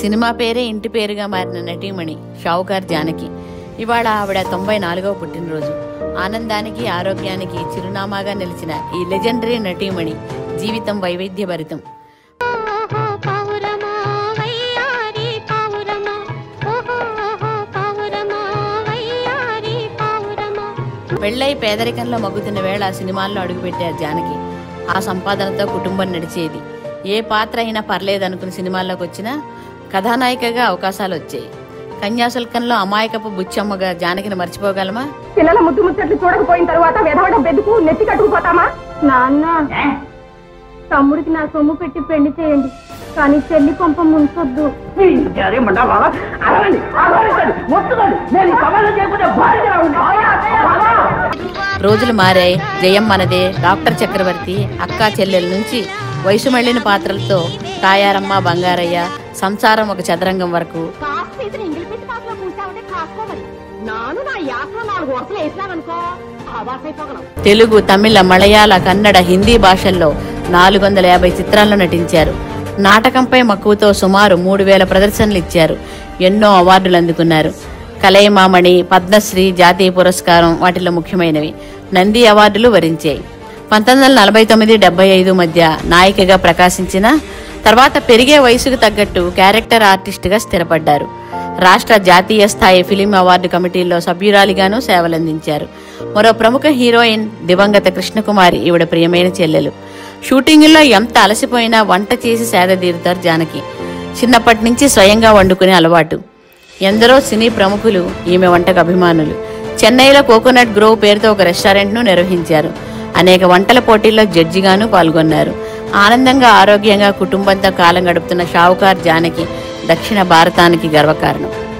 Cinema పేరే ఇంటి పేరుగా మారిన నటీమణి షావుకార్ జానకి. ఇవాళ ఆవిడ 94వ పుట్టినరోజు. ఆనందానికి ఆరోగ్యానికి చిరునామాగా నిలిచిన ఈ లెజెండరీ నటీమణి జీవితం వైవిధ్యభరితం. పెళ్ళై పేదరికంలో మగ్గుతున్న వేళ సినిమాల్లో అడుగుపెట్టారు జానకి. ఆ సంపాదనతో కుటుంబం నడిచేది. ఏ పాత్ర అయినా పర్లేదనుకుని సినిమాల్లోకి వచ్చినా కథానాయికగా అవకాశాలు వచ్చాయి. కన్యాశుల్కంలో అమాయకపు బుచ్చమ్మగా జానకిని మర్చిపోగలమా? పిల్లల ముద్దు ముచ్చట్లు చూడకపోయిన తర్వాత వెధవడ బెదుకు నెత్తి కట్టుకుపోతామా? నాన్న, తమ్ముడికి నా సొమ్ము పెట్టి పెళ్లి చేయండి, కానీ చెల్లి పంప ముంచొద్దు. రోజులు మారాయి. జయం మనదే, డాక్టర్ చక్రవర్తి, అక్కా చెల్లెల నుంచి వయసు మళ్లిన పాత్రలతో తాయారమ్మ, బంగారయ్య, సంసారం ఒక చదరంగం వరకు తెలుగు, తమిళ, మలయాళ, కన్నడ, హిందీ భాషల్లో 450 చిత్రాల్లో నటించారు. నాటకంపై మక్కువతో సుమారు 3000 ప్రదర్శనలు ఇచ్చారు. ఎన్నో అవార్డులు అందుకున్నారు. కలైమామణి, పద్మశ్రీ, జాతీయ పురస్కారం వాటిలో ముఖ్యమైనవి. నంది అవార్డులు వరించాయి. 1949-75 మధ్య నాయికగా ప్రకాశించిన తర్వాత పెరిగే వయసుకు తగ్గట్టు క్యారెక్టర్ ఆర్టిస్టుగా స్థిరపడ్డారు. రాష్ట్ర, జాతీయ స్థాయి ఫిలిం అవార్డు కమిటీల్లో సభ్యురాలిగానూ సేవలందించారు. మరో ప్రముఖ హీరోయిన్ దివంగత కృష్ణకుమారి ఈవిడ ప్రియమైన చెల్లెలు. షూటింగుల్లో ఎంత అలసిపోయినా వంట చేసి సేదతీరుతారు జానకి. చిన్నప్పటి నుంచి స్వయంగా వండుకునే అలవాటు. ఎందరో సినీ ప్రముఖులు ఈమె వంటకు అభిమానులు. చెన్నైలో కోకోనట్ గ్రోవ్ పేరుతో ఒక రెస్టారెంట్ను నిర్వహించారు. అనేక వంటల పోటీల్లో జడ్జిగాను పాల్గొన్నారు. ఆనందంగా, ఆరోగ్యంగా కుటుంబంతో కాలం గడుపుతున్న షావుకార్ జానకి దక్షిణ భారతానికి గర్వకారణం.